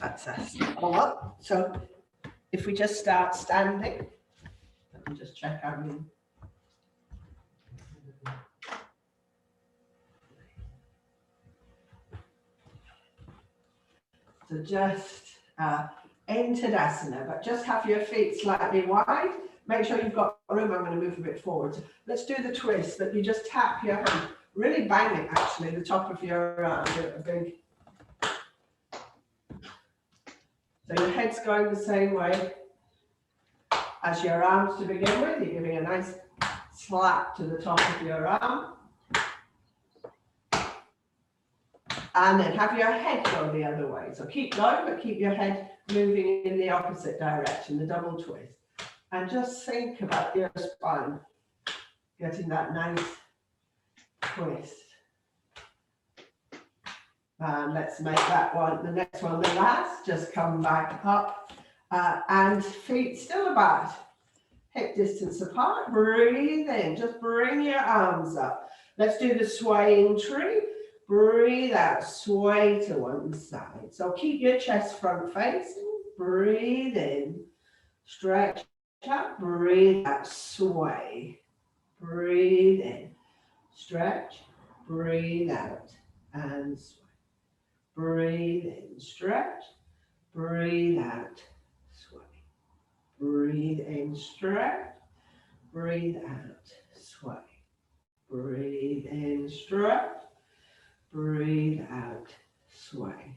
That's us all up. So if we just start standing, let me just check our room. So just in Tadasana, but just have your feet slightly wide. Make sure you've got room. I'm going to move a bit forward. Let's do the twist that you just tap your hand. Really bang it, actually, the top of your arm. A big. So your head's going the same way as your arms to begin with. You're giving a nice slap to the top of your arm. And then have your head go the other way. So keep going, but keep your head moving in the opposite direction, the double twist. And just think about your spine, getting that nice twist. And let's make that one, the next one the last. Just come back up and feet still about hip distance apart. Breathe in, just bring your arms up. Let's do the swaying tree. Breathe out, sway to one side. So keep your chest front facing. Breathe in, stretch out, breathe out, sway. Breathe in, stretch, breathe out, and sway. Breathe in, stretch, breathe out, sway. Breathe in, stretch, breathe out, sway. Breathe in, stretch, breathe out, sway.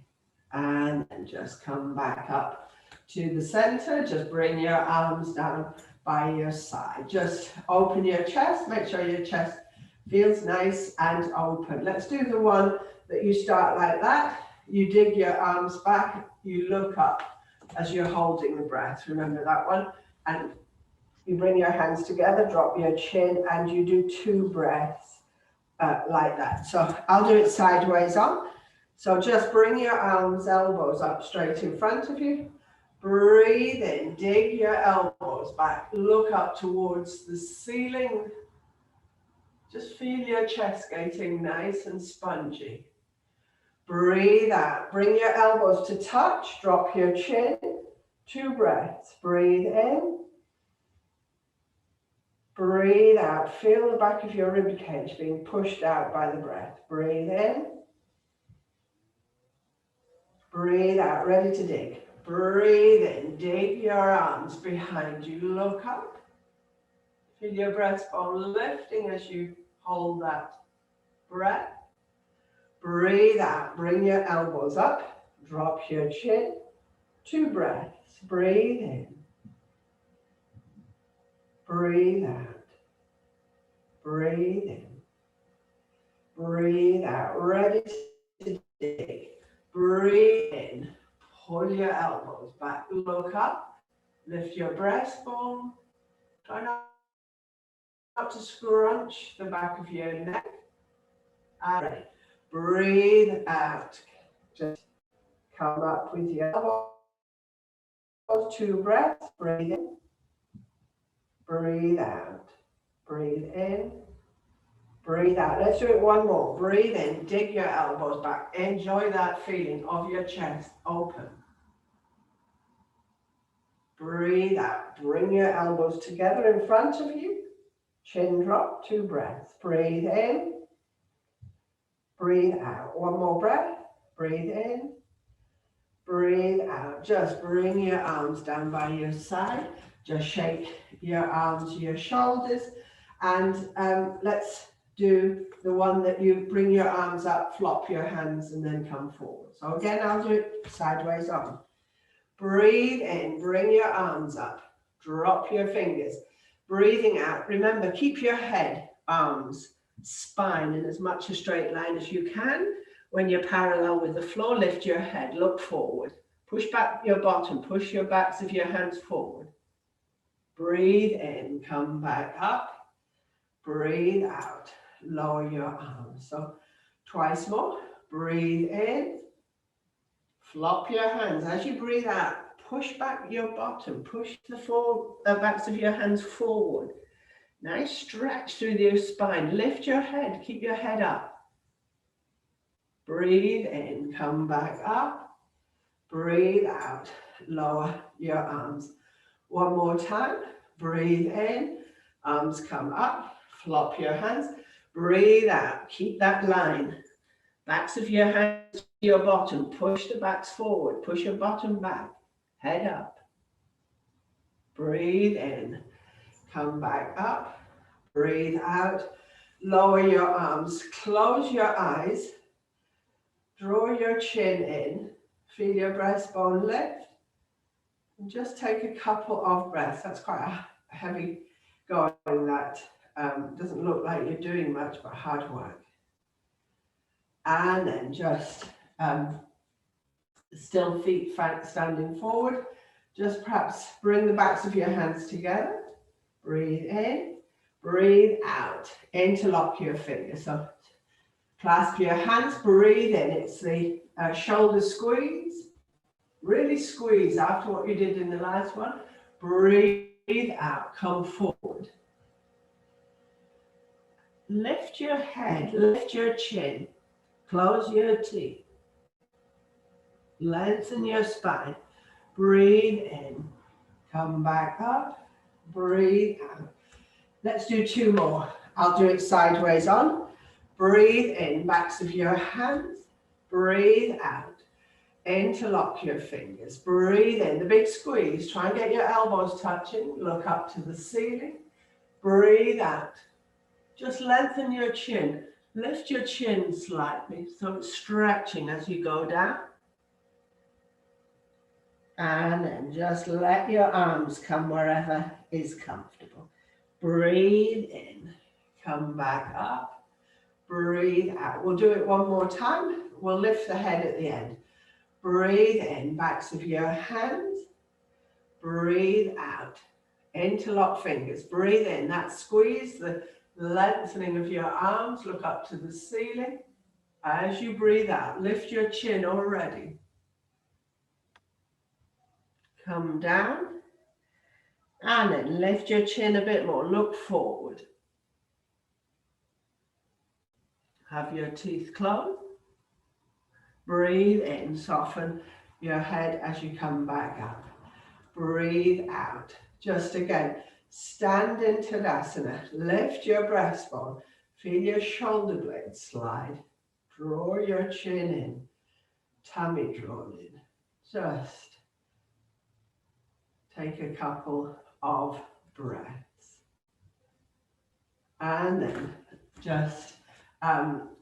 And then just come back up to the center. Just bring your arms down by your side. Just open your chest. Make sure your chest feels nice and open. Let's do the one that you start like that. You dig your arms back. You look up as you're holding the breath. Remember that one. And you bring your hands together, drop your chin, and you do 2 breaths like that. So I'll do it sideways on. So just bring your arms, elbows up straight in front of you. Breathe in, dig your elbows back, look up towards the ceiling. Just feel your chest getting nice and spongy. Breathe out, bring your elbows to touch, drop your chin. 2 breaths, breathe in. Breathe out, feel the back of your rib cage being pushed out by the breath. Breathe in. Breathe out, ready to dig. Breathe in, dig your arms behind you, look up. Feel your breastbone lifting as you hold that breath. Breathe out, bring your elbows up, drop your chin. 2 breaths, breathe in. Breathe out. Breathe in. Breathe out, ready to dig. Breathe in. Pull your elbows back, look up, lift your breastbone. Try not to scrunch the back of your neck. And ready. Breathe out. Just come up with your elbows. 2 breaths. Breathe in. Breathe out. Breathe in. Breathe out. Let's do it one more. Breathe in. Dig your elbows back. Enjoy that feeling of your chest open. Breathe out. Bring your elbows together in front of you. Chin drop. 2 breaths. Breathe in. Breathe out. One more breath. Breathe in. Breathe out. Just bring your arms down by your side. Just shake your arms to your shoulders. And let's do the one that you bring your arms up, flop your hands, and then come forward. So again, I'll do it sideways on. Breathe in, bring your arms up, drop your fingers. Breathing out, remember, keep your head, arms, spine in as much a straight line as you can. When you're parallel with the floor, lift your head, look forward. Push back your bottom, push your backs of your hands forward. Breathe in, come back up. Breathe out, lower your arms. So twice more. Breathe in. Flop your hands. As you breathe out, push back your bottom. Push the backs of your hands forward. Nice stretch through your spine. Lift your head. Keep your head up. Breathe in. Come back up. Breathe out. Lower your arms. One more time. Breathe in. Arms come up. Flop your hands. Breathe out. Keep that line. Backs of your hands to your bottom. Push the backs forward. Push your bottom back. Head up. Breathe in. Come back up. Breathe out. Lower your arms. Close your eyes. Draw your chin in. Feel your breastbone lift. And just take a couple of breaths. That's quite a heavy going. That doesn't look like you're doing much, but hard work. And then just still feet standing forward. Just perhaps bring the backs of your hands together. Breathe in, breathe out. Interlock your fingers. So clasp your hands, breathe in. It's the shoulder squeeze. Really squeeze after what you did in the last one. Breathe out, come forward. Lift your head, lift your chin. Close your teeth. Lengthen your spine. Breathe in. Come back up. Breathe out. Let's do two more. I'll do it sideways on. Breathe in. Backs of your hands. Breathe out. Interlock your fingers. Breathe in. The big squeeze. Try and get your elbows touching. Look up to the ceiling. Breathe out. Just lengthen your chin. Lift your chin slightly so it's stretching as you go down. And then just let your arms come wherever is comfortable. Breathe in. Come back up. Breathe out. We'll do it one more time. We'll lift the head at the end. Breathe in. Backs of your hands. Breathe out. Interlock fingers. Breathe in. That squeeze, the lengthening of your arms. Look up to the ceiling. As you breathe out, lift your chin already. Come down. And then lift your chin a bit more. Look forward. Have your teeth closed. Breathe in. Soften your head as you come back up. Breathe out. Just again. Stand in Tadasana. Lift your breastbone. Feel your shoulder blades slide. Draw your chin in. Tummy drawn in. Just take a couple of breaths. And then just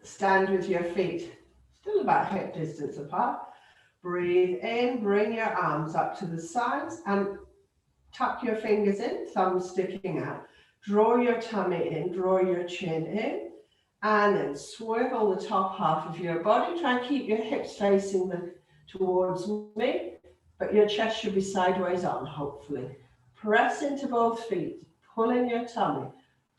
stand with your feet still about hip distance apart. Breathe in. Bring your arms up to the sides and tuck your fingers in, thumbs sticking out. Draw your tummy in, draw your chin in, and then swivel the top half of your body. Try and keep your hips facing towards me, but your chest should be sideways on, hopefully. Press into both feet, pull in your tummy.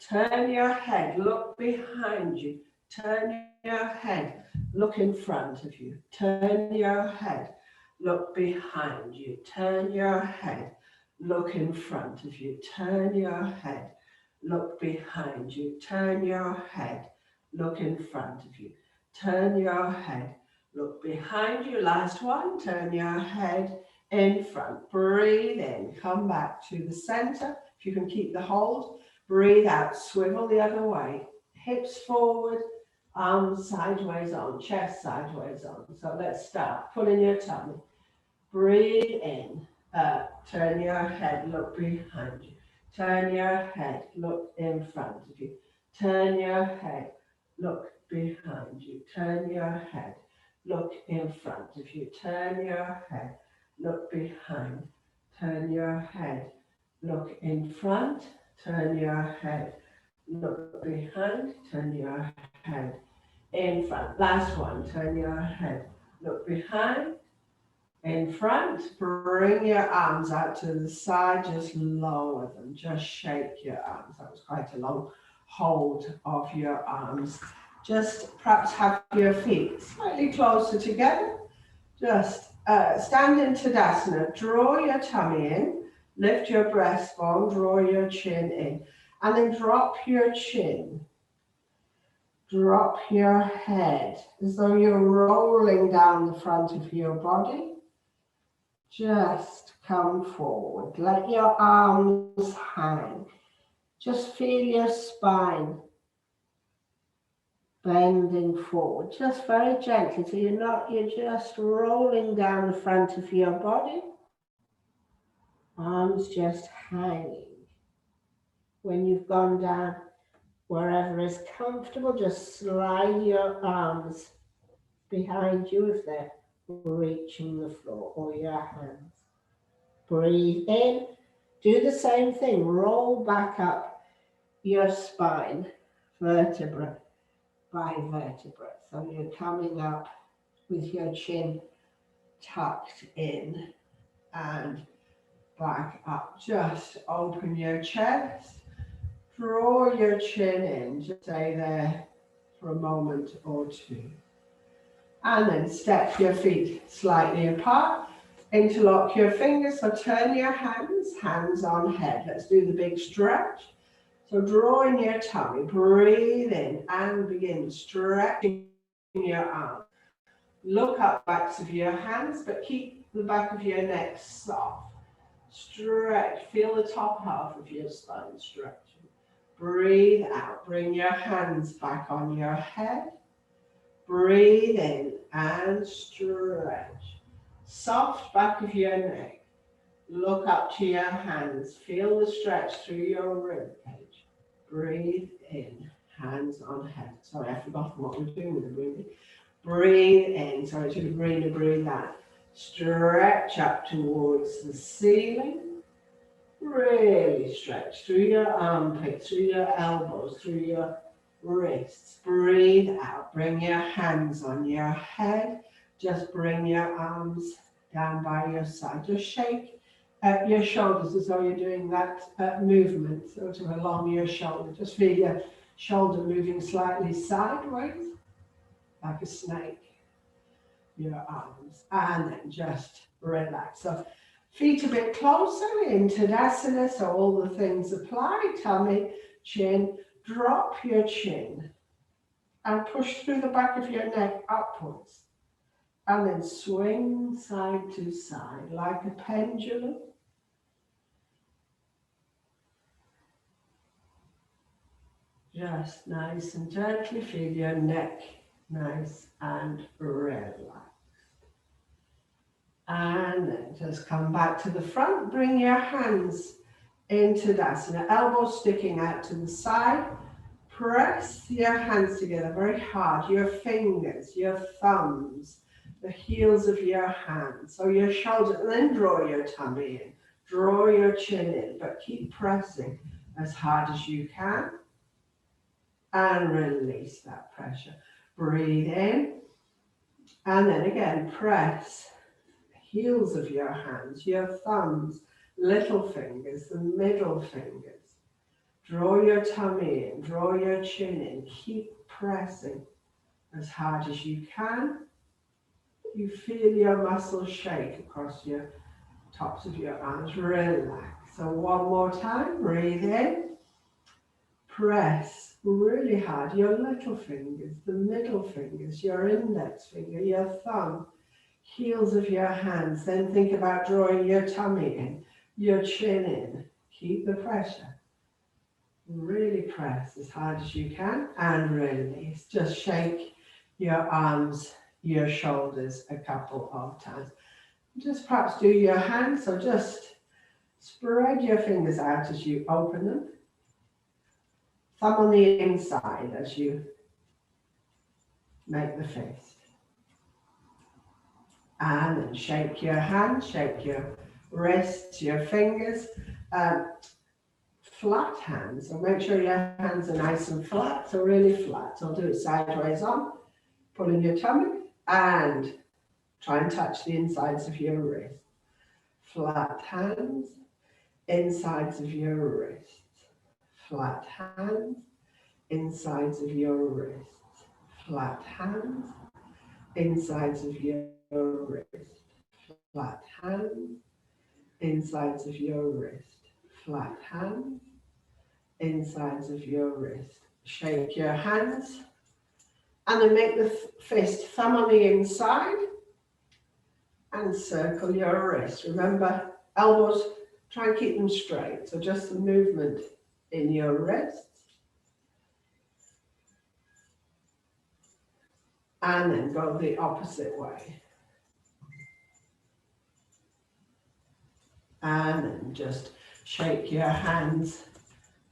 Turn your head, look behind you. Turn your head, look in front of you. Turn your head, look behind you. Turn your head. Look in front of you. Turn your head. Look behind you. Turn your head. Look in front of you. Turn your head. Look behind you. Last one. Turn your head in front. Breathe in. Come back to the center. If you can keep the hold. Breathe out. Swivel the other way. Hips forward. Arms sideways on. Chest sideways on. So let's start. Pull in your tummy. Breathe in. Turn your head, look behind you. Turn your head, look in front of you. Turn your head, look behind you. Turn your head, look in front of you. Turn your head, look behind. Turn your head, look in front. Turn your head, look behind. Turn your head in front. Last one, turn your head, look behind. In front, bring your arms out to the side, just lower them, just shake your arms. That was quite a long hold of your arms. Just perhaps have your feet slightly closer together. Just stand in Tadasana, draw your tummy in, lift your breastbone, draw your chin in, and then drop your chin. Drop your head as though you're rolling down the front of your body. Just come forward. Let your arms hang. Just feel your spine bending forward, just very gently. So you're just rolling down the front of your body. Arms just hanging. When you've gone down, wherever is comfortable, just slide your arms behind you if they're reaching the floor, or your hands. Breathe in. Do the same thing. Roll back up your spine, vertebra by vertebra. So you're coming up with your chin tucked in and back up. Just open your chest. Draw your chin in. Just stay there for a moment or two. And then step your feet slightly apart. Interlock your fingers, so turn your hands on head. Let's do the big stretch. So draw in your tummy, breathe in and begin stretching your arms. Look up backs of your hands, but keep the back of your neck soft. Stretch, feel the top half of your spine stretching. Breathe out, bring your hands back on your head. Breathe in and stretch. Soft back of your neck. Look up to your hands. Feel the stretch through your rib cage. Breathe in, hands on head. Sorry, I've forgotten what we're doing with the breathing. Breathe in. Sorry, to breathe out. Stretch up towards the ceiling. Really stretch through your armpits, through your elbows, through your wrists. Breathe out. Bring your hands on your head. Just bring your arms down by your side. Just shake your shoulders as though you're doing that movement sort of along your shoulder. Just feel your shoulder moving slightly sideways like a snake. Your arms, and then just relax. So feet a bit closer in Tadasana, so all the things apply. Tummy, chin. Drop your chin and push through the back of your neck upwards. And then swing side to side like a pendulum. Just nice and gently feel your neck nice and relaxed. And then just come back to the front. Bring your hands into Tadasana. Elbows sticking out to the side. Press your hands together very hard. Your fingers, your thumbs, the heels of your hands. So your shoulders, and then draw your tummy in. Draw your chin in, but keep pressing as hard as you can. And release that pressure. Breathe in. And then again, press. Heels of your hands, your thumbs, little fingers, the middle fingers. Draw your tummy in, draw your chin in. Keep pressing as hard as you can. You feel your muscles shake across your tops of your arms. Relax. So one more time. Breathe in. Press really hard. Your little fingers, the middle fingers, your index finger, your thumb. Heels of your hands. Then think about drawing your tummy in, your chin in. Keep the pressure. Really press as hard as you can and release. Just shake your arms, your shoulders a couple of times. Just perhaps do your hands. So just spread your fingers out as you open them. Thumb on the inside as you make the fist. And then shake your hands, shake your wrists, your fingers, flat hands. So make sure your hands are nice and flat, so really flat. So do it sideways on, pull in your tummy, and try and touch the insides of your wrist. Flat hands, insides of your wrists. Flat hands, insides of your wrists. Flat hands, insides of your wrist. Flat hands, insides of your wrist. Flat hands, insides of your wrist. Shake your hands and then make the fist, thumb on the inside And circle your wrist. Remember, elbows, try and keep them straight. So just the movement in your wrists. And then go the opposite way. And then just shake your hands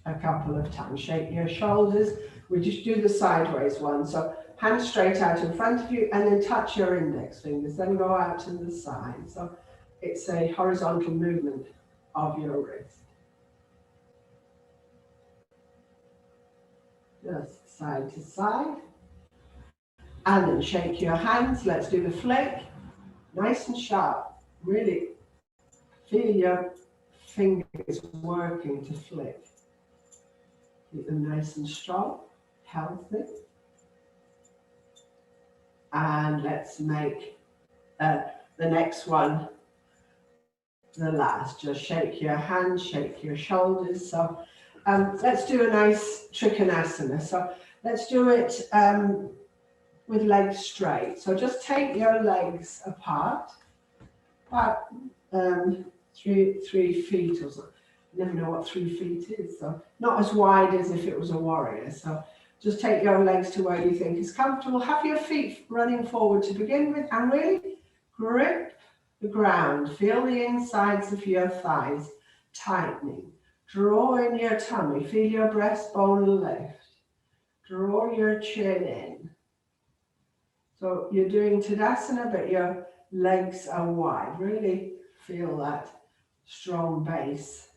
a couple of times. Shake your shoulders. We just do the sideways one. So hands straight out in front of you and then touch your index fingers. Then go out to the side. So it's a horizontal movement of your wrist. Just side to side. And then shake your hands. Let's do the flick. Nice and sharp. Really feel your fingers working to flick. Keep them nice and strong, healthy. And let's make the next one the last. Just shake your hands, shake your shoulders. So let's do a nice Trikonasana. So let's do it with legs straight. So just take your legs apart, about 3 feet or so. You never know what 3 feet is. So not as wide as if it was a warrior. So just take your legs to where you think is comfortable. Have your feet running forward to begin with and really grip the ground. Feel the insides of your thighs tightening. Draw in your tummy. Feel your breastbone lift. Draw your chin in. So you're doing Tadasana, but your legs are wide. Really feel that strong base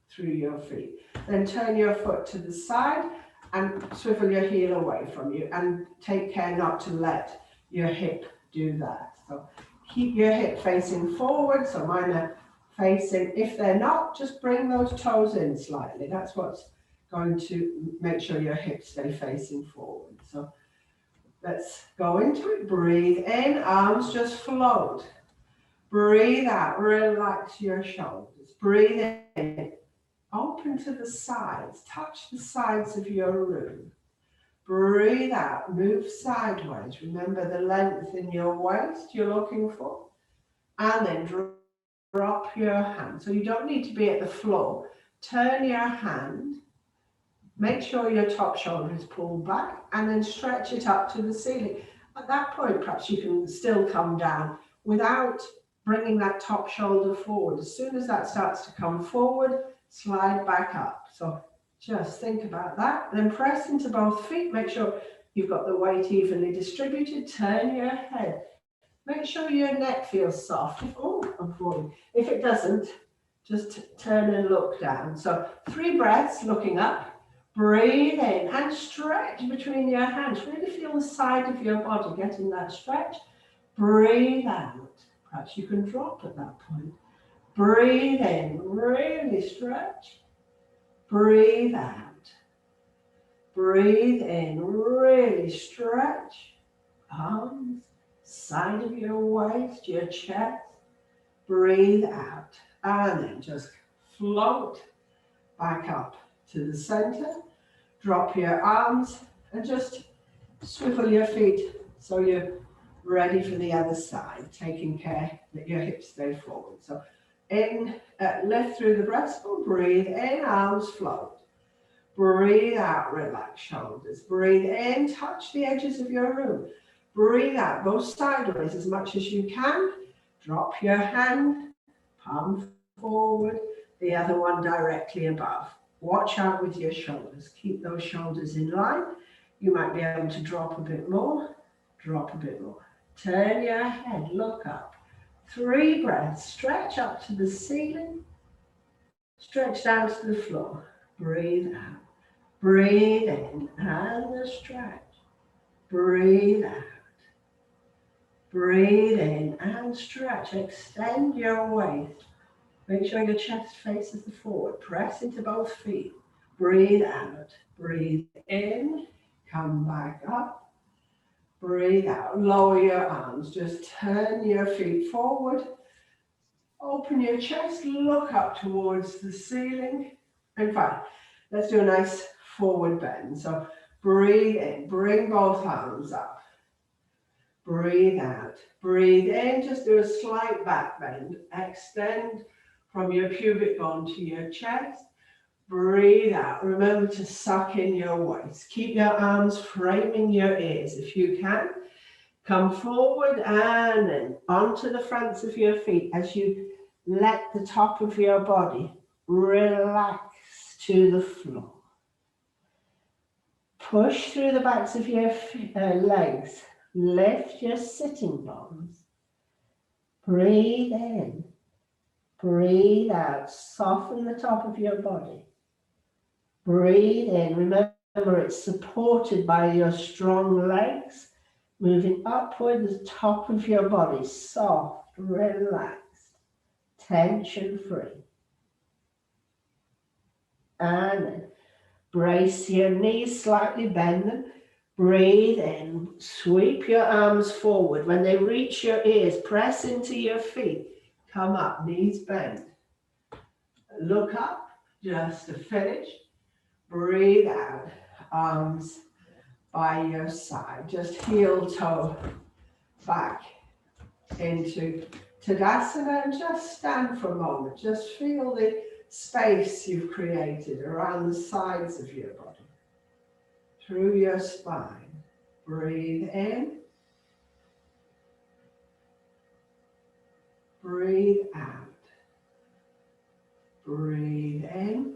through your feet. Then turn your foot to the side and swivel your heel away from you. And take care not to let your hip do that. So keep your hip facing forward. So mine are facing. If they're not, just bring those toes in slightly. That's what's going to make sure your hips stay facing forward. So let's go into it. Breathe in, arms just float. Breathe out, relax your shoulders. Breathe in, open to the sides, touch the sides of your room. Breathe out, move sideways. Remember the length in your waist you're looking for. And then drop your hand. So you don't need to be at the floor. Turn your hand. Make sure your top shoulder is pulled back and then stretch it up to the ceiling. At that point, perhaps you can still come down without bringing that top shoulder forward. As soon as that starts to come forward, slide back up. So just think about that. Then press into both feet. Make sure you've got the weight evenly distributed. Turn your head. Make sure your neck feels soft. Oh, I'm falling. If it doesn't, just turn and look down. So 3 breaths looking up. Breathe in and stretch between your hands. Really feel the side of your body getting that stretch. Breathe out. Perhaps you can drop at that point. Breathe in, really stretch. Breathe out. Breathe in, really stretch. Arms, side of your waist, your chest. Breathe out. And then just float back up to the center. Drop your arms and just swivel your feet so you're ready for the other side, taking care that your hips stay forward. So in, lift through the breastbone, breathe in, arms float. Breathe out, relax shoulders. Breathe in, touch the edges of your room. Breathe out, go sideways as much as you can. Drop your hand, palm forward, the other one directly above. Watch out with your shoulders. Keep those shoulders in line. You might be able to drop a bit more. Drop a bit more. Turn your head, look up. 3 breaths. Stretch up to the ceiling. Stretch down to the floor. Breathe out. Breathe in and the stretch. Breathe out. Breathe in and stretch. Extend your waist. Make sure your chest faces the forward. Press into both feet. Breathe out. Breathe in. Come back up. Breathe out. Lower your arms. Just turn your feet forward. Open your chest. Look up towards the ceiling. And fine. Let's do a nice forward bend. So breathe in. Bring both arms up. Breathe out. Breathe in, just do a slight back bend. Extend from your pubic bone to your chest. Breathe out. Remember to suck in your waist. Keep your arms framing your ears if you can. Come forward and then onto the fronts of your feet as you let the top of your body relax to the floor. Push through the backs of your legs. Lift your sitting bones. Breathe in. Breathe out. Soften the top of your body. Breathe in. Remember, it's supported by your strong legs. Moving upward, the top of your body, soft, relaxed, tension-free. And then brace your knees, slightly bend them. Breathe in, sweep your arms forward. When they reach your ears, press into your feet. Come up, knees bend. Look up, just to finish. Breathe out, arms by your side. Just heel toe back into Tadasana and just stand for a moment. Just feel the space you've created around the sides of your body. Through your spine. Breathe in. Breathe out. Breathe in.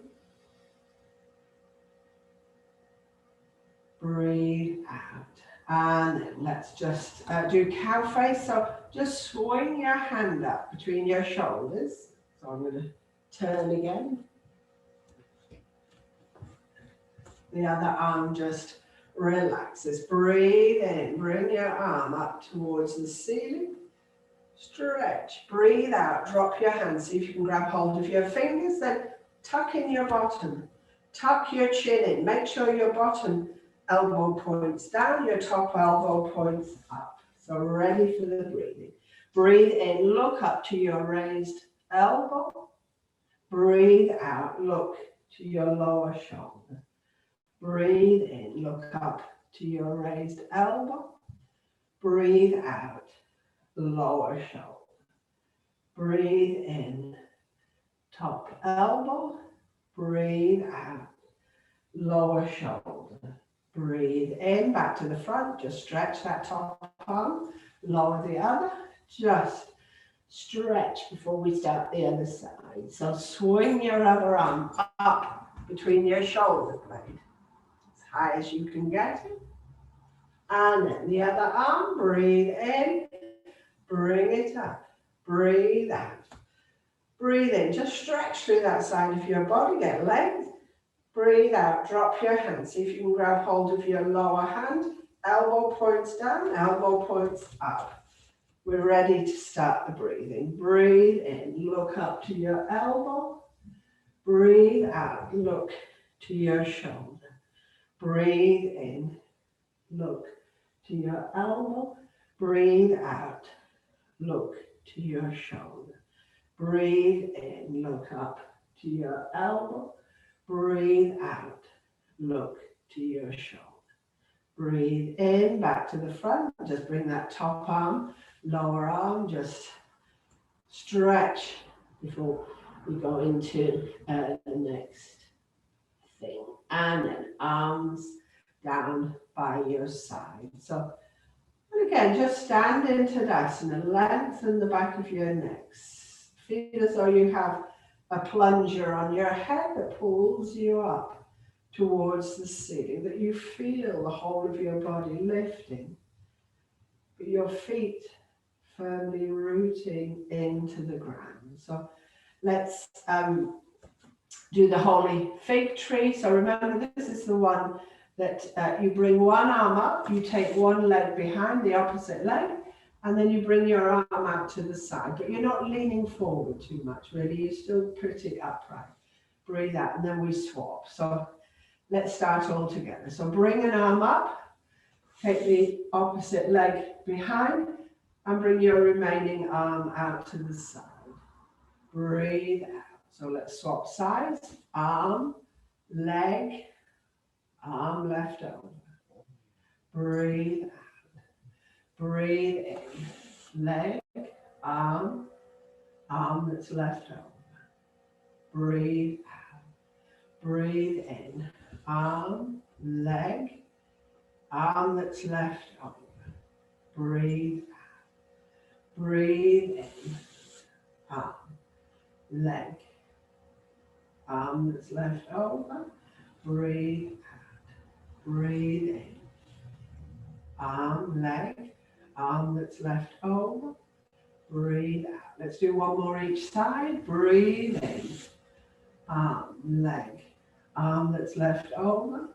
Breathe out. And then let's just do cow face. So just swing your hand up between your shoulders. So I'm going to turn again. The other arm just relaxes. Breathe in. Bring your arm up towards the ceiling. Stretch. Breathe out. Drop your hands. See if you can grab hold of your fingers. Then tuck in your bottom. Tuck your chin in. Make sure your bottom elbow points down, your top elbow points up. So ready for the breathing. Breathe in. Look up to your raised elbow. Breathe out. Look to your lower shoulder. Breathe in, look up to your raised elbow. Breathe out, lower shoulder. Breathe in, top elbow. Breathe out, lower shoulder. Breathe in, back to the front. Just stretch that top arm. Lower the other. Just stretch before we start the other side. So swing your other arm up between your shoulder blade. High as you can get it. And then the other arm, breathe in, bring it up, breathe out. Breathe in, just stretch through that side of your body, get length. Breathe out, drop your hand. See if you can grab hold of your lower hand. Elbow points down, elbow points up. We're ready to start the breathing. Breathe in, look up to your elbow. Breathe out, look to your shoulder. Breathe in, look to your elbow. Breathe out, look to your shoulder. Breathe in, look up to your elbow. Breathe out, look to your shoulder. Breathe in, back to the front. Just bring that top arm, lower arm, just stretch before we go into the next thing. And then arms down by your side. So, and again, just stand in Tadasana, lengthen the back of your neck. Feel as though you have a plunger on your head that pulls you up towards the ceiling, that you feel the whole of your body lifting, but your feet firmly rooting into the ground. So let's do the holy fig tree. So remember, this is the one that you bring one arm up, you take one leg behind the opposite leg, and then you bring your arm out to the side, but you're not leaning forward too much, really. You're still pretty upright. Breathe out, and then we swap. So let's start all together. So bring an arm up, take the opposite leg behind, and bring your remaining arm out to the side. Breathe out. So let's swap sides. Arm, leg, arm left over. Breathe out. Breathe in. Leg, arm, arm that's left over. Breathe out. Breathe in. Arm, leg, arm that's left over. Breathe out. Breathe in. Arm, leg, arm that's left over. Breathe out. Breathe in. Arm, leg, arm that's left over. Breathe out. Let's do one more each side. Breathe in. Arm, leg, arm that's left over.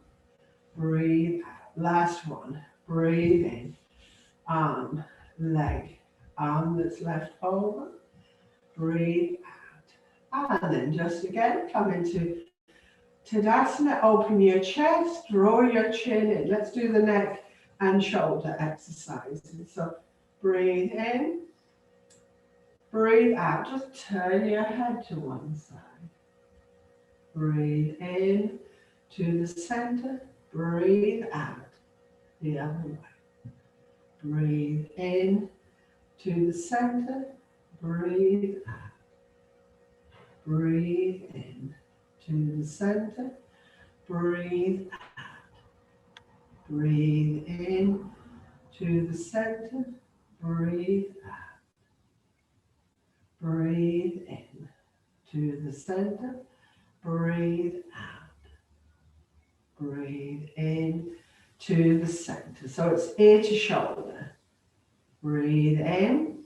Breathe out. Last one. Breathe in. Arm, leg, arm that's left over. Breathe out. And then just again, come into Tadasana. Open your chest, draw your chin in. Let's do the neck and shoulder exercises. So breathe in. Breathe out. Just turn your head to one side. Breathe in to the center. Breathe out the other way. Breathe in to the center. Breathe out. Breathe in to the center. Breathe out. Breathe in to the center. Breathe out. Breathe in to the center. Breathe out. Breathe in to the center. So it's ear to shoulder. Breathe in.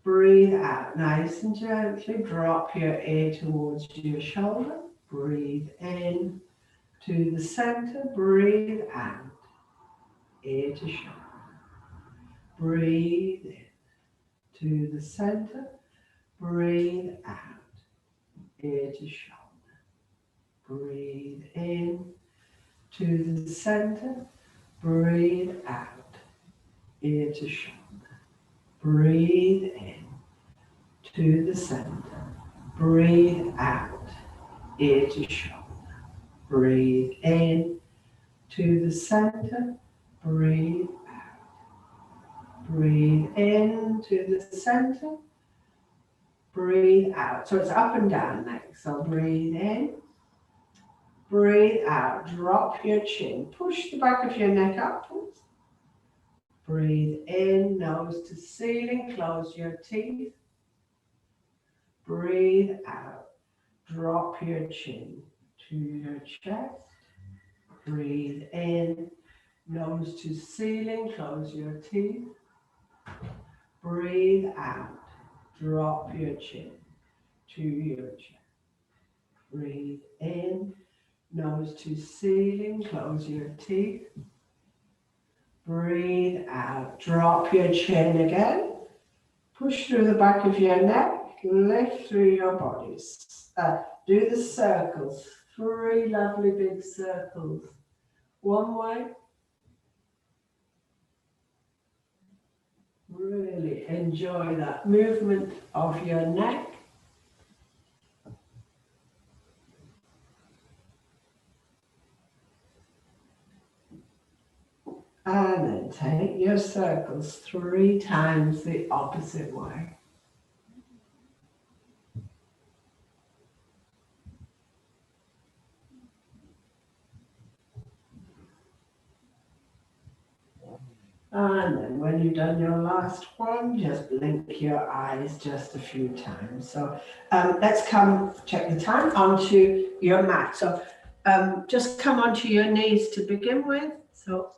Breathe out. Nice and gently drop your ear towards your shoulder. Breathe in to the center. Breathe out. Ear to shoulder. Breathe in to the center. Breathe out. Ear to shoulder. Breathe in to the center. Breathe out. Ear to shoulder. Breathe in to the center. Breathe out. Ear to shoulder. Breathe in to the center. Breathe out. Breathe in to the center. Breathe out. So it's up and down next. So breathe in. Breathe out. Drop your chin. Push the back of your neck upwards. Breathe in. Nose to ceiling. Close your teeth. Breathe out. Drop your chin to your chest. Breathe in. Nose to ceiling. Close your teeth. Breathe out. Drop your chin to your chest. Breathe in. Nose to ceiling. Close your teeth. Breathe out. Drop your chin again. Push through the back of your neck. Lift through your bodies. Do the circles. 3 lovely big circles. One way. Really enjoy that movement of your neck. And then take your circles 3 times the opposite way. And then when you've done your last one, just blink your eyes just a few times. So let's come, check the time, onto your mat. So just come onto your knees to begin with. So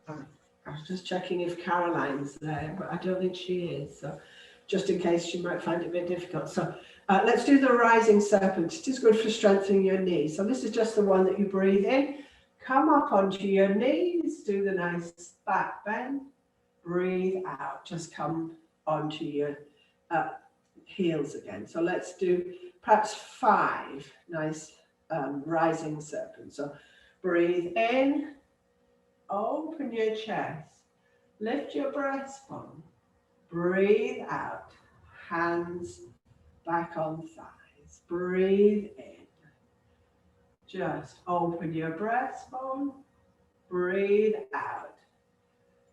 I was just checking if Caroline's there, but I don't think she is. So just in case she might find it a bit difficult. So let's do the rising serpent. It is good for strengthening your knees. So this is just the one that you breathe in. Come up onto your knees, do the nice back bend, breathe out, just come onto your heels again. So let's do perhaps 5 nice rising serpents. So breathe in, open your chest, lift your breastbone, breathe out, hands back on thighs, breathe in. Just open your breastbone, breathe out,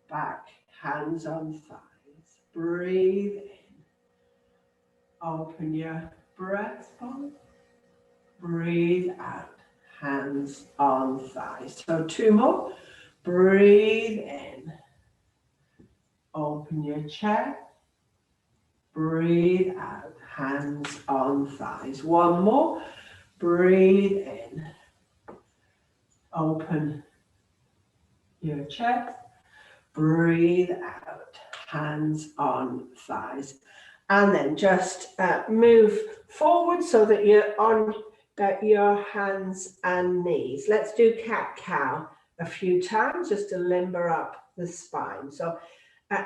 back, hands on thighs. Breathe in. Open your breastbone. Breathe out, hands on thighs. So 2 more. Breathe in. Open your chest. Breathe out, hands on thighs. 1 more. Breathe in. Open your chest. Breathe out, hands on thighs. And then just move forward so that you're on your hands and knees. Let's do cat-cow a few times just to limber up the spine. So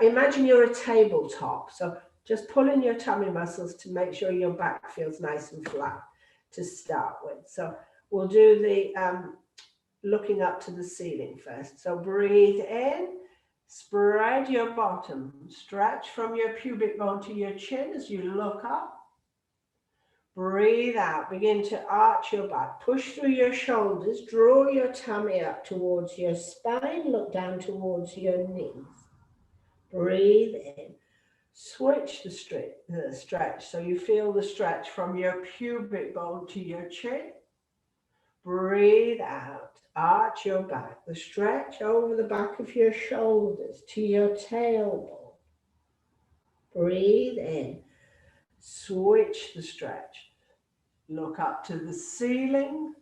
imagine you're a tabletop. So just pull in your tummy muscles to make sure your back feels nice and flat to start with. So we'll do the looking up to the ceiling first. So breathe in. Spread your bottom, stretch from your pubic bone to your chin as you look up. Breathe out, begin to arch your back, push through your shoulders, draw your tummy up towards your spine, look down towards your knees. Breathe in, switch the stretch, so you feel the stretch from your pubic bone to your chin. Breathe out, arch your back, the stretch over the back of your shoulders to your tailbone. Breathe in, switch the stretch, look up to the ceiling,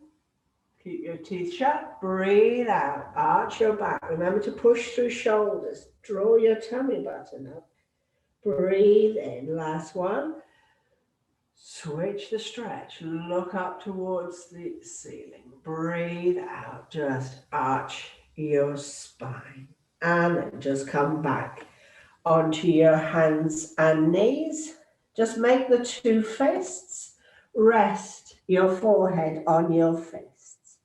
keep your teeth shut, breathe out, arch your back. Remember to push through shoulders, draw your tummy button up. Breathe in, last one. Switch the stretch, look up towards the ceiling, breathe out, just arch your spine, and then just come back onto your hands and knees. Just make the 2 fists rest your forehead on your fists.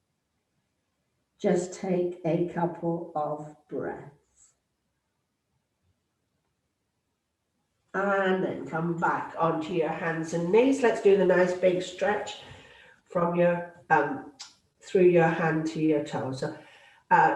Just take a couple of breaths. And then come back onto your hands and knees. Let's do the nice big stretch from your through your hand to your toe. So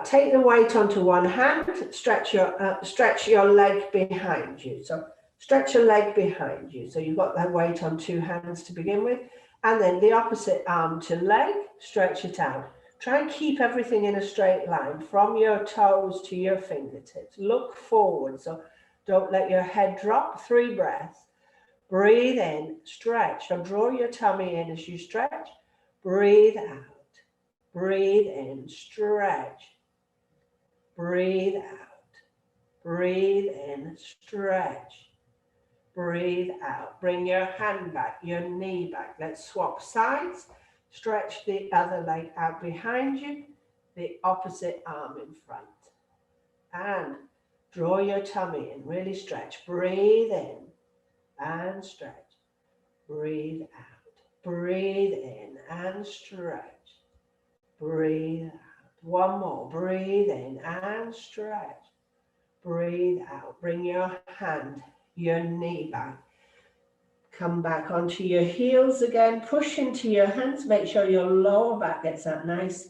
take the weight onto one hand, stretch your leg behind you. So stretch your leg behind you. So you've got that weight on 2 hands to begin with. And then the opposite arm to leg, stretch it out. Try and keep everything in a straight line from your toes to your fingertips. Look forward. So don't let your head drop. 3 breaths. Breathe in, stretch. So draw your tummy in as you stretch. Breathe out. Breathe in, stretch. Breathe out. Breathe in, stretch. Breathe out. Bring your hand back, your knee back. Let's swap sides. Stretch the other leg out behind you, the opposite arm in front. And draw your tummy in, really stretch. Breathe in and stretch. Breathe out. Breathe in and stretch. Breathe out. 1 more. Breathe in and stretch. Breathe out. Bring your hand, your knee back. Come back onto your heels again. Push into your hands. Make sure your lower back gets that nice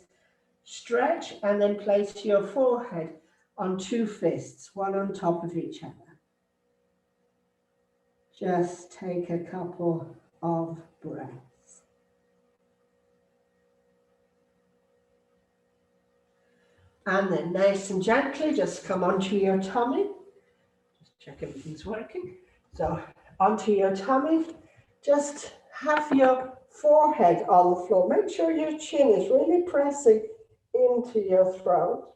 stretch. And then place your forehead on 2 fists, one on top of each other. Just take a couple of breaths. And then nice and gently, just come onto your tummy. Just check everything's working. So onto your tummy, just have your forehead on the floor. Make sure your chin is really pressing into your throat.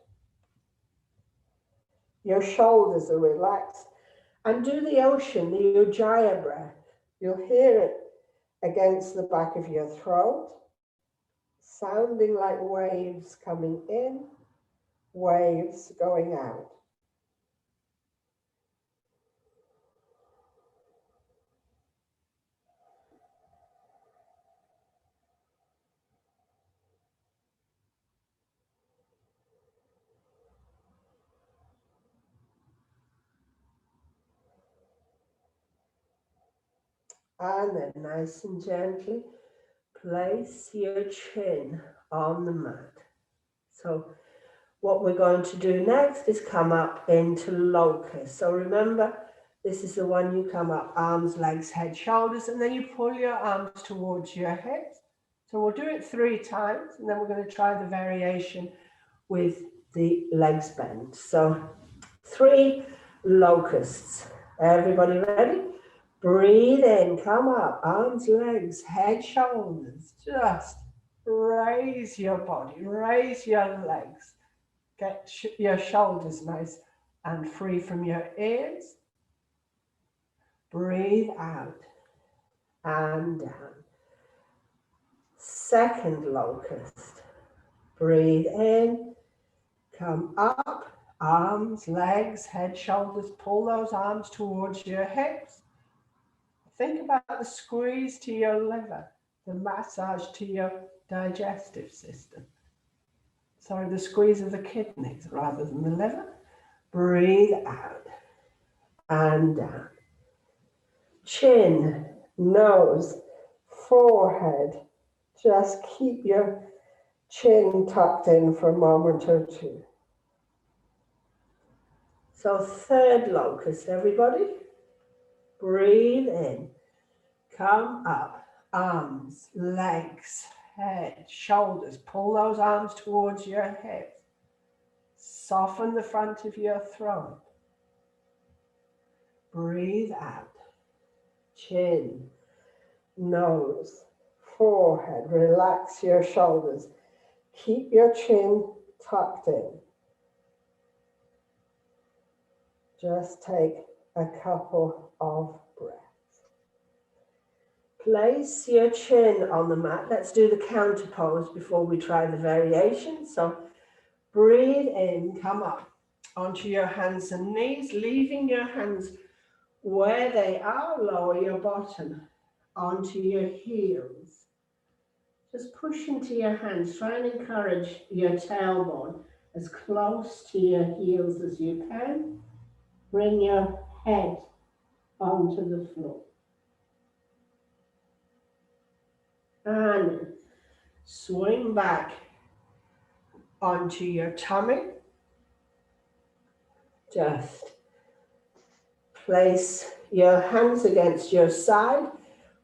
Your shoulders are relaxed. And do the ocean, the Ujjayi breath. You'll hear it against the back of your throat, sounding like waves coming in, waves going out. And then nice and gently place your chin on the mat. So What we're going to do next is come up into locust. So remember, this is the one you come up, arms, legs, head, shoulders, and then you pull your arms towards your hips. So we'll do it 3 times, and then we're going to try the variation with the legs bent. So 3 locusts. Everybody ready? Breathe in, come up, arms, legs, head, shoulders. Just raise your body, raise your legs. Get your shoulders nice and free from your ears. Breathe out and down. Second locust. Breathe in, come up, arms, legs, head, shoulders. Pull those arms towards your hips. Think about the squeeze to your liver, the massage to your digestive system. Sorry, the squeeze of the kidneys rather than the liver. Breathe out and down. Chin, nose, forehead. Just keep your chin tucked in for a moment or 2. So third locust, everybody. Breathe in. Come up. Arms, legs, head, shoulders. Pull those arms towards your hips. Soften the front of your throat. Breathe out. Chin, nose, forehead. Relax your shoulders. Keep your chin tucked in. Just take a couple of breaths. Place your chin on the mat. Let's do the counter pose before we try the variation. So breathe in, come up onto your hands and knees, leaving your hands where they are. Lower your bottom onto your heels. Just push into your hands. Try and encourage your tailbone as close to your heels as you can. Bring your head onto the floor. And swing back onto your tummy. Just place your hands against your side,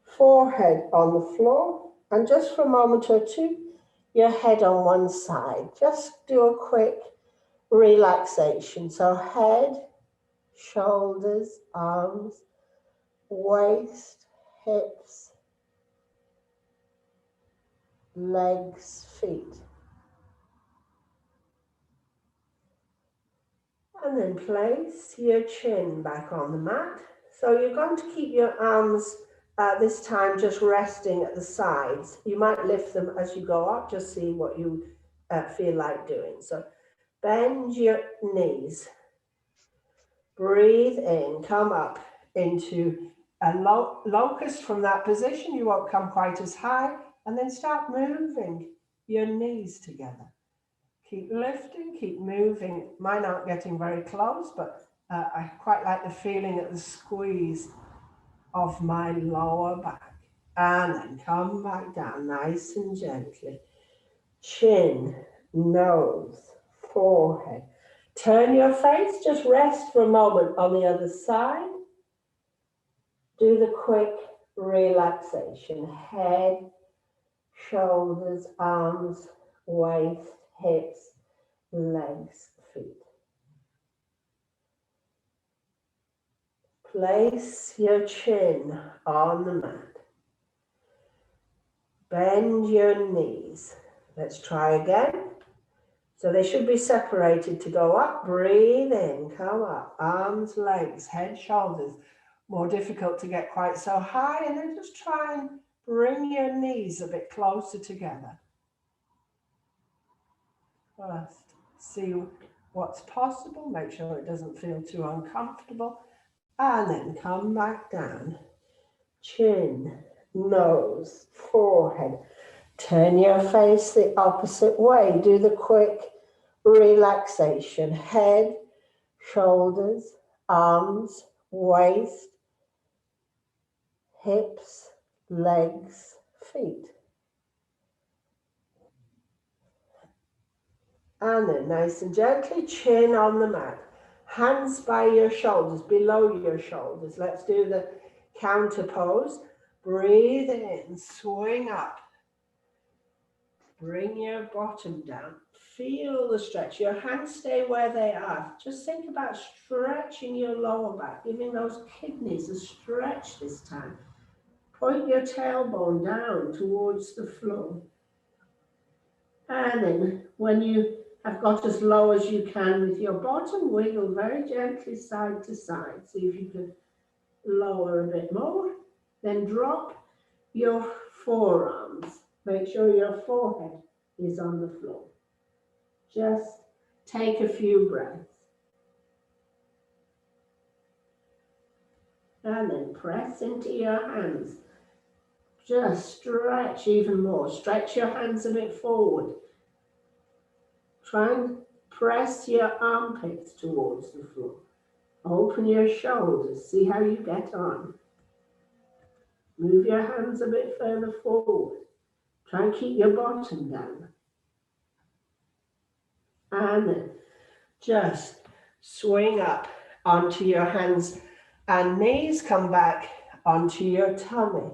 forehead on the floor, and just for a moment or 2, your head on one side. Just do a quick relaxation. So head, shoulders, arms, waist, hips, legs, feet. And then place your chin back on the mat. So you're going to keep your arms this time just resting at the sides. You might lift them as you go up, just see what you feel like doing. So bend your knees. Breathe in, come up into a locust from that position. You won't come quite as high. And then start moving your knees together. Keep lifting, keep moving. Mine aren't getting very close, but I quite like the feeling of the squeeze of my lower back. And then come back down nice and gently. Chin, nose, forehead. Turn your face, just rest for a moment on the other side. Do the quick relaxation. Head, shoulders, arms, waist, hips, legs, feet. Place your chin on the mat. Bend your knees. Let's try again. So they should be separated to go up. Breathe in, come up. Arms, legs, head, shoulders. More difficult to get quite so high. And then just try and bring your knees a bit closer together. First, see what's possible. Make sure it doesn't feel too uncomfortable. And then come back down. Chin, nose, forehead. Turn your face the opposite way. Do the quick relaxation. Head, shoulders, arms, waist, hips, legs, feet. And then nice and gently, chin on the mat. Hands by your shoulders, below your shoulders. Let's do the counter pose. Breathe in, swing up. Bring your bottom down. Feel the stretch. Your hands stay where they are. Just think about stretching your lower back, giving those kidneys a stretch this time. Point your tailbone down towards the floor. And then when you have got as low as you can with your bottom, wiggle very gently side to side. See if you can lower a bit more. Then drop your forearms. Make sure your forehead is on the floor. Just take a few breaths. And then press into your hands. Just stretch even more. Stretch your hands a bit forward. Try and press your armpits towards the floor. Open your shoulders. See how you get on. Move your hands a bit further forward. Try and keep your bottom down. And then just swing up onto your hands and knees. Come back onto your tummy.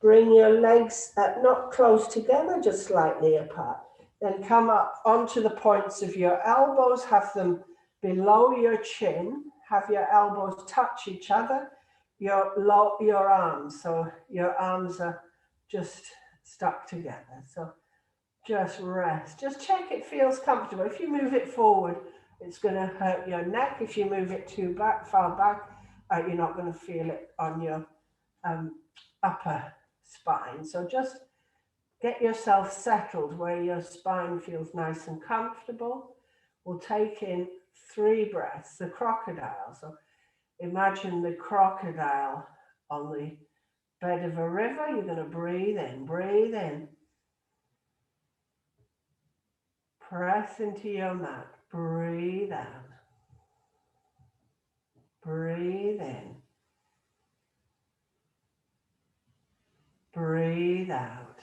Bring your legs not close together, just slightly apart. Then come up onto the points of your elbows. Have them below your chin. Have your elbows touch each other. Your arms. So your arms are just stuck together. So just rest. Just check it feels comfortable. If you move it forward, it's going to hurt your neck. If you move it too far back, you're not going to feel it on your upper spine. So just get yourself settled where your spine feels nice and comfortable. We'll take in 3 breaths, the crocodile. So imagine the crocodile on the bed of a river. You're going to breathe in, breathe in. Press into your mat, breathe out. Breathe in. Breathe out.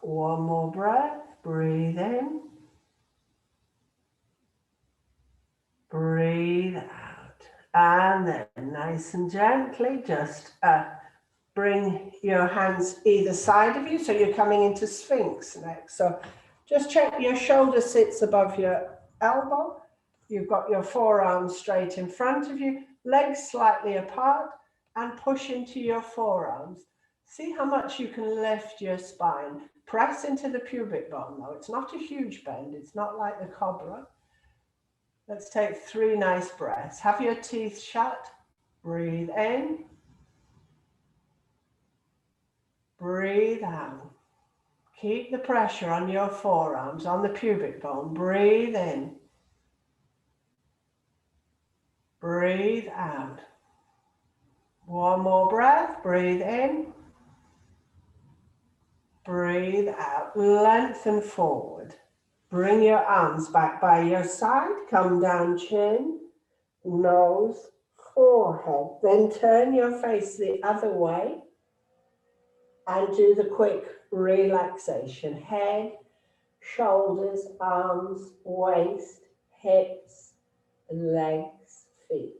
One more breath. Breathe in. Breathe out. And then nice and gently just bring your hands either side of you. So you're coming into Sphinx next. So just check your shoulder sits above your elbow. You've got your forearms straight in front of you, legs slightly apart, and push into your forearms. See how much you can lift your spine. Press into the pubic bone though. It's not a huge bend. It's not like the cobra. Let's take 3 nice breaths. Have your teeth shut. Breathe in. Breathe out. Keep the pressure on your forearms, on the pubic bone. Breathe in. Breathe out. One more breath. Breathe in. Breathe out. Lengthen forward. Bring your arms back by your side. Come down, chin, nose, forehead. Then turn your face the other way and do the quick relaxation. Head, shoulders, arms, waist, hips, legs, feet.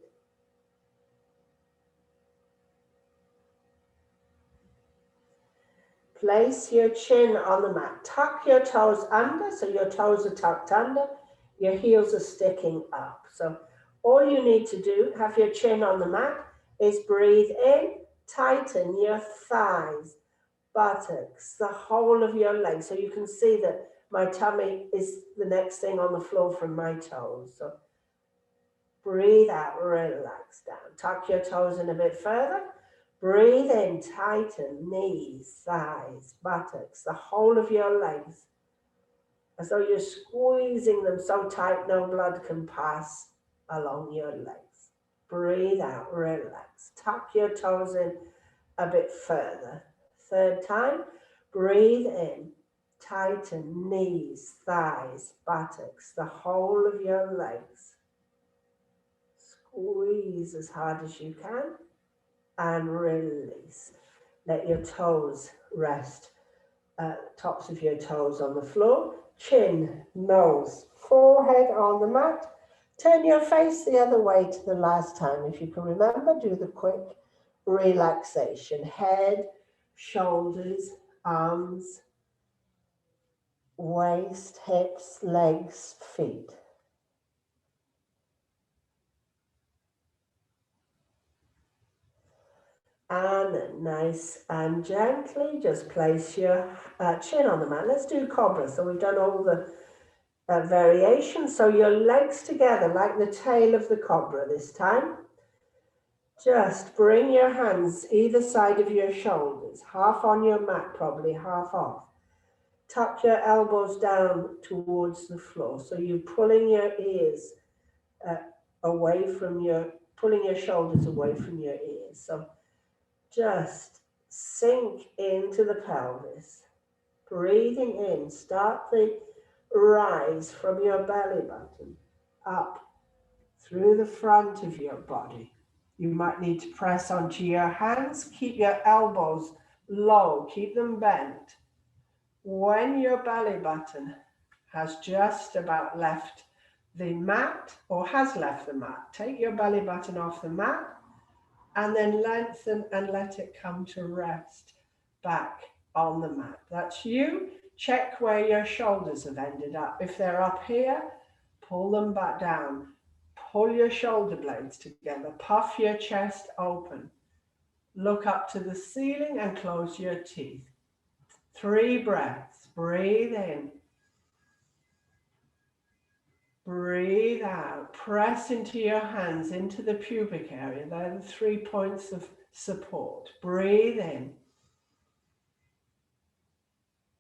Place your chin on the mat. Tuck your toes under, so your toes are tucked under. Your heels are sticking up. So all you need to do, have your chin on the mat, is breathe in, tighten your thighs, buttocks, the whole of your legs. So you can see that my tummy is the next thing on the floor from my toes. So breathe out, relax down. Tuck your toes in a bit further. Breathe in, tighten knees, thighs, buttocks, the whole of your legs, as though you're squeezing them so tight no blood can pass along your legs. Breathe out, relax. Tuck your toes in a bit further. 3rd time, breathe in, tighten knees, thighs, buttocks, the whole of your legs. Squeeze as hard as you can. And release. Let your toes rest, tops of your toes on the floor. chin, nose, forehead on the mat. Turn your face the other way to the last time. If you can remember, do the quick relaxation. Head, shoulders, arms, waist, hips, legs, feet. And nice and gently, just place your chin on the mat. Let's do cobra. So we've done all the variations. So your legs together like the tail of the cobra this time. Just bring your hands either side of your shoulders, half on your mat, probably half off. Tuck your elbows down towards the floor. So you're pulling your ears away from pulling your shoulders away from your ears. So just sink into the pelvis. Breathing in, start the rise from your belly button up through the front of your body. You might need to press onto your hands. Keep your elbows low, keep them bent. When your belly button has just about left the mat or has left the mat, take your belly button off the mat and then lengthen and let it come to rest back on the mat. That's you. Check where your shoulders have ended up. If they're up here, pull them back down. Pull your shoulder blades together. Puff your chest open. Look up to the ceiling and close your teeth. 3 breaths. Breathe in. Breathe out. Press into your hands, into the pubic area. They're the 3 points of support. Breathe in.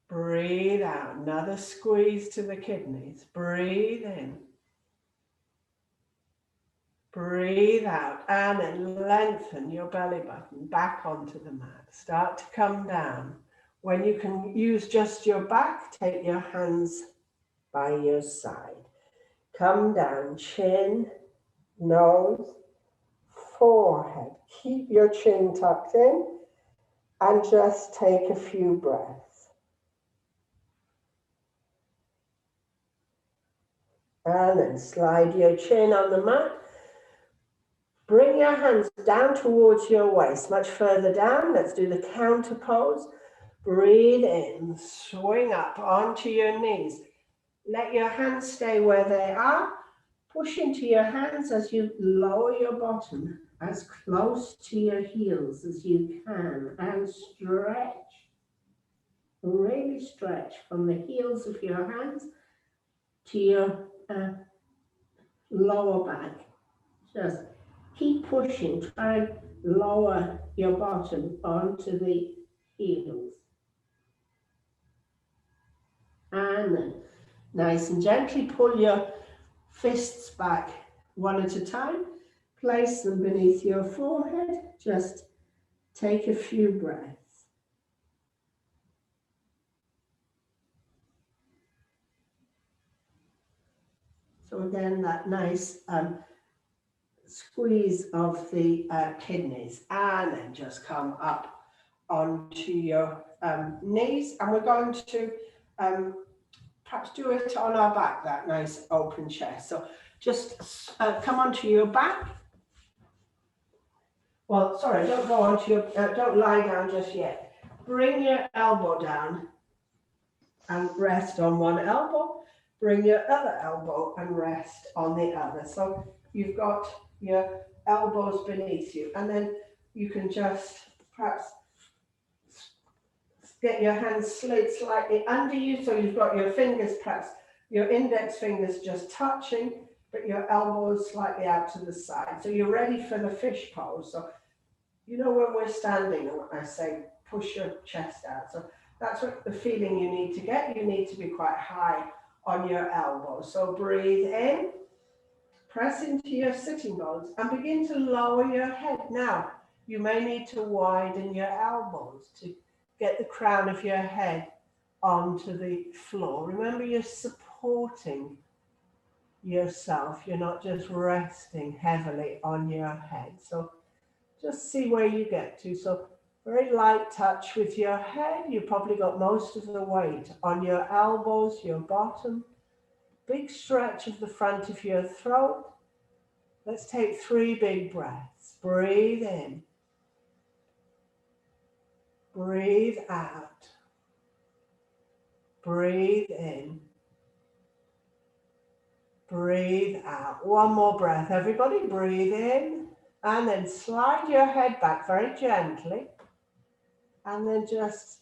Breathe out. Another squeeze to the kidneys. Breathe in. Breathe out and then lengthen your belly button back onto the mat. Start to come down. When you can use just your back, take your hands by your side. Come down, chin, nose, forehead. Keep your chin tucked in and just take a few breaths. And then slide your chin on the mat. Bring your hands down towards your waist, much further down. Let's do the counter pose. Breathe in, swing up onto your knees. Let your hands stay where they are. Push into your hands as you lower your bottom as close to your heels as you can and stretch. Really stretch from the heels of your hands to your lower back. Just keep pushing, try and lower your bottom onto the heels. And then nice and gently pull your fists back one at a time. Place them beneath your forehead. Just take a few breaths. So again, that nice squeeze of the kidneys, and then just come up onto your knees, and we're going to perhaps do it on our back, that nice open chest. So just come onto your back. Well, sorry, don't go onto your, don't lie down just yet. Bring your elbow down and rest on one elbow. Bring your other elbow and rest on the other. So you've got your elbows beneath you, and then you can just perhaps get your hands slid slightly under you, so you've got your fingers, perhaps your index fingers just touching, but your elbows slightly out to the side. So you're ready for the fish pose. So you know when we're standing, I say push your chest out. So that's what the feeling you need to get. You need to be quite high on your elbows. So breathe in. Press into your sitting bones and begin to lower your head. Now, you may need to widen your elbows to get the crown of your head onto the floor. Remember, you're supporting yourself. You're not just resting heavily on your head. So just see where you get to. So Very light touch with your head. You've probably got most of the weight on your elbows, your bottom. Big stretch of the front of your throat. Let's take 3 big breaths. Breathe in. Breathe out. Breathe in. Breathe out. One more breath. Everybody breathe in. And then slide your head back very gently. And then just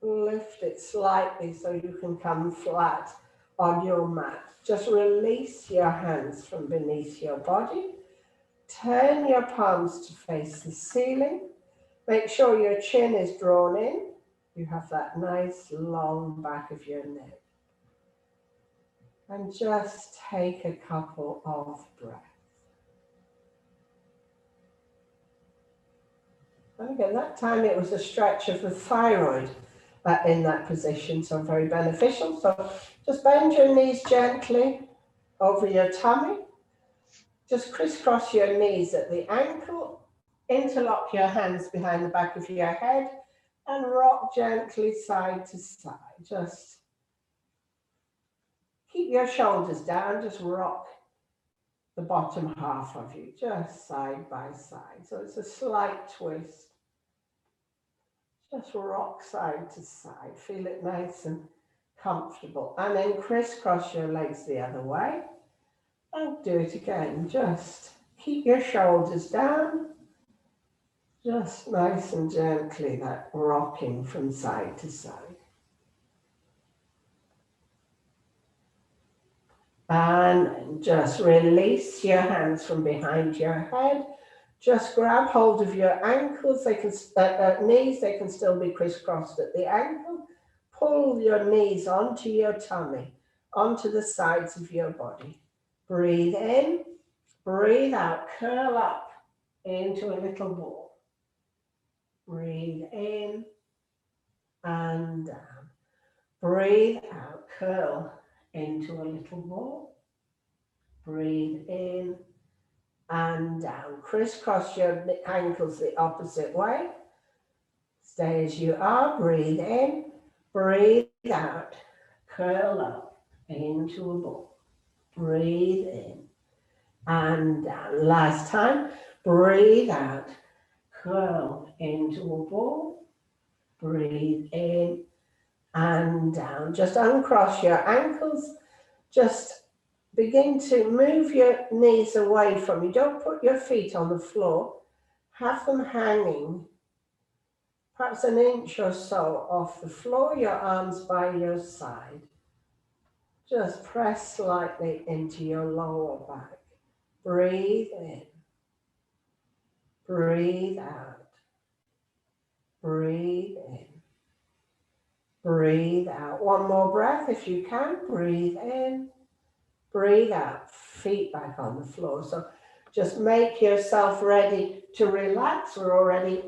lift it slightly so you can come flat on your mat. Just release your hands from beneath your body. Turn your palms to face the ceiling. Make sure your chin is drawn in. You have that nice long back of your neck. And just take a couple of breaths. And again, that time it was a stretch of the thyroid in that position, so very beneficial. So just bend your knees gently over your tummy. Just crisscross your knees at the ankle. Interlock your hands behind the back of your head and rock gently side to side. Just keep your shoulders down, just rock the bottom half of you, just side by side. So it's a slight twist. Just rock side to side. Feel it nice and comfortable. And then crisscross your legs the other way. And do it again. Just keep your shoulders down. Just nice and gently, that rocking from side to side. And just release your hands from behind your head. Just grab hold of your ankles. They can knees. They can still be crisscrossed at the ankle. Pull your knees onto your tummy, onto the sides of your body. Breathe in, breathe out, curl up into a little ball. Breathe in and down. Breathe out, curl into a little ball. Breathe in and down. Crisscross your ankles the opposite way. Stay as you are. Breathe in, breathe out, curl up into a ball. Breathe in and down. Last time. Breathe out, curl into a ball. Breathe in and down. Just uncross your ankles. Just begin to move your knees away from you. Don't put your feet on the floor. Have them hanging, perhaps an inch or so off the floor, your arms by your side. Just press slightly into your lower back. Breathe in. Breathe out. Breathe in. Breathe out. One more breath if you can. Breathe in. Breathe out. Feet back on the floor. So just make yourself ready to relax. We're already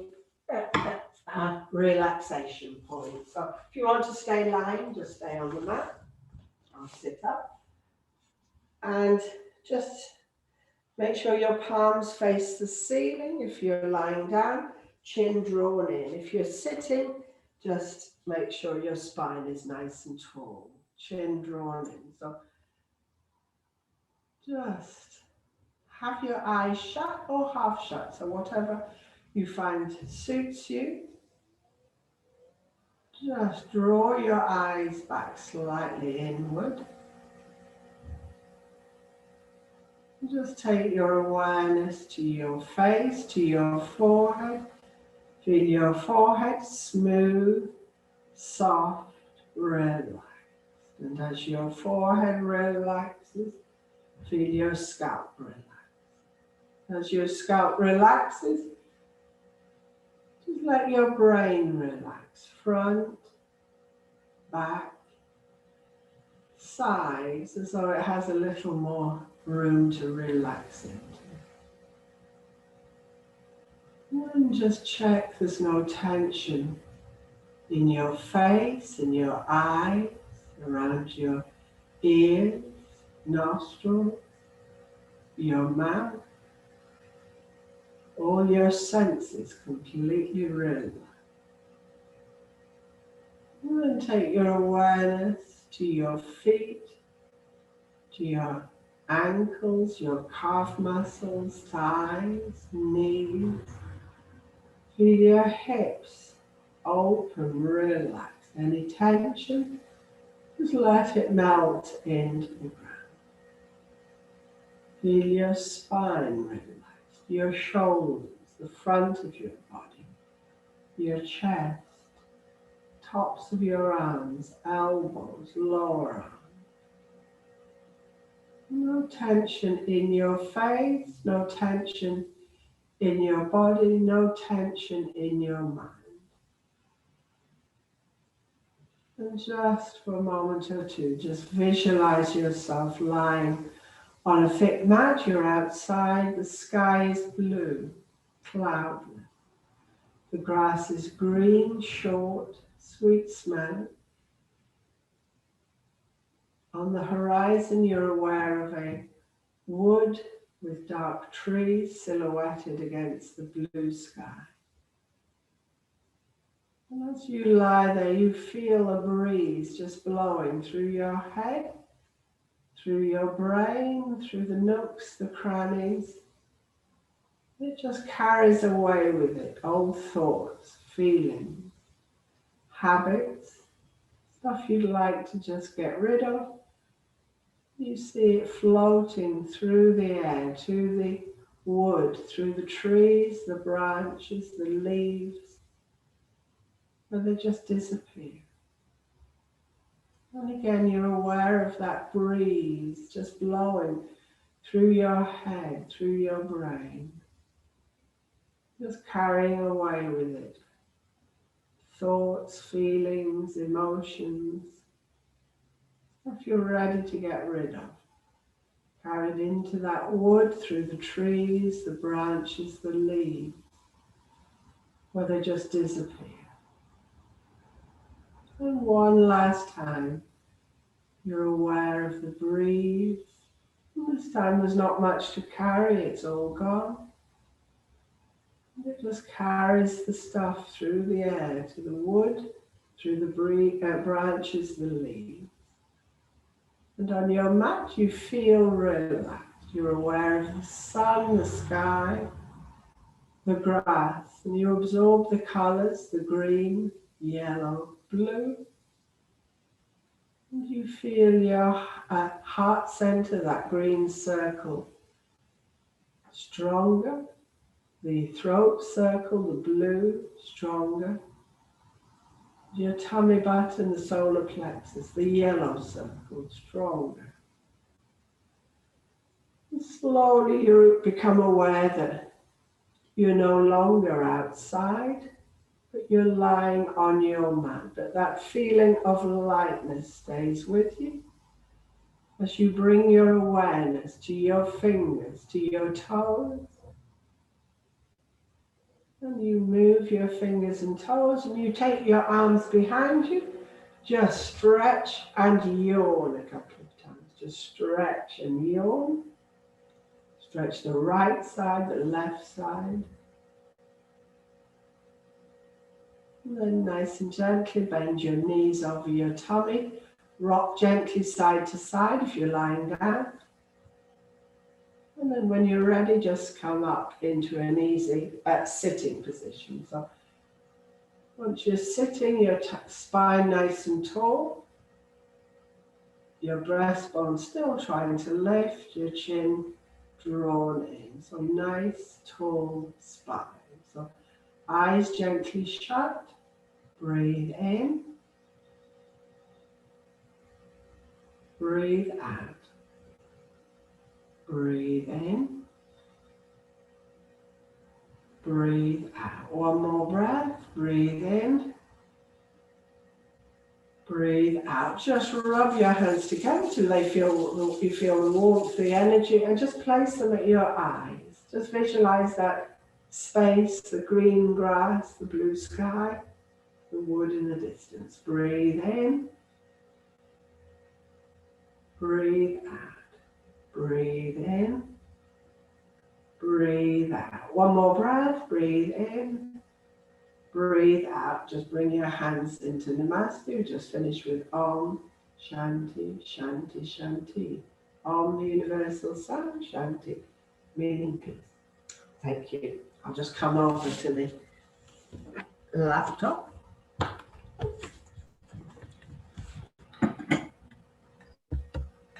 at our relaxation point. So if you want to stay lying, just stay on the mat. I'll sit up. And just make sure your palms face the ceiling. If you're lying down, chin drawn in. If you're sitting, just make sure your spine is nice and tall. Chin drawn in. So just have your eyes shut or half shut. So whatever you find suits you. Just draw your eyes back slightly inward. Just take your awareness to your face, to your forehead. Feel your forehead smooth, soft, relaxed. And as your forehead relaxes, feel your scalp relax. As your scalp relaxes, just let your brain relax. Front, back, sides, as though it has a little more room to relax into. And just check there's no tension in your face, in your eyes, around your ears, nostrils, your mouth. All your senses completely relaxed. And then take your awareness to your feet, to your ankles, your calf muscles, thighs, knees. Feel your hips open, relax. Any tension, just let it melt into the ground. Feel your spine relax, your shoulders, the front of your body, your chest, tops of your arms, elbows, lower arms. No tension in your face, no tension in your body, no tension in your mind. And just for a moment or two, just visualize yourself lying on a thick mat. You're outside, the sky is blue, cloudless. The grass is green, short, sweet smell. On the horizon, you're aware of a wood with dark trees silhouetted against the blue sky. And as you lie there, you feel a breeze just blowing through your head, through your brain, through the nooks, the crannies. It just carries away with it old thoughts, feelings, habits, stuff you'd like to just get rid of. You see it floating through the air, to the wood, through the trees, the branches, the leaves, and they just disappear. And again, you're aware of that breeze just blowing through your head, through your brain, just carrying away with it. Thoughts, feelings, emotions, stuff you're ready to get rid of. Carried into that wood, through the trees, the branches, the leaves, where they just disappear. And one last time, you're aware of the breeze. And this time there's not much to carry, it's all gone. And it just carries the stuff through the air to the wood, through the branches, the leaves. And on your mat, you feel relaxed. You're aware of the sun, the sky, the grass, and you absorb the colors, the green, yellow, blue. And you feel your heart center, that green circle, stronger. The throat circle, the blue, stronger. Your tummy button, the solar plexus, the yellow circle, stronger. And slowly you become aware that you're no longer outside, but you're lying on your mat. But that feeling of lightness stays with you as you bring your awareness to your fingers, to your toes. And you move your fingers and toes and you take your arms behind you. Just stretch and yawn a couple of times. Just stretch and yawn. Stretch the right side, the left side. And then nice and gently bend your knees over your tummy. Rock gently side to side if you're lying down. And then when you're ready, just come up into an easy sitting position. So once you're sitting, your spine nice and tall. Your breastbone still trying to lift, your chin drawn in. So nice, tall spine. So eyes gently shut. Breathe in. Breathe out. Breathe in. Breathe out. One more breath. Breathe in. Breathe out. Just rub your hands together till you feel the warmth, the energy, and just place them at your eyes. Just visualize that space, the green grass, the blue sky, the wood in the distance. Breathe in. Breathe out. Breathe in. Breathe out. One more breath. Breathe in. breathe out. Just bring your hands into Namaste. Just finish with Om Shanti, Shanti, Shanti. Om, the universal sound, Shanti, meaning peace. Thank you. I'll just come over to the laptop.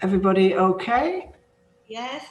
Everybody okay? Yes.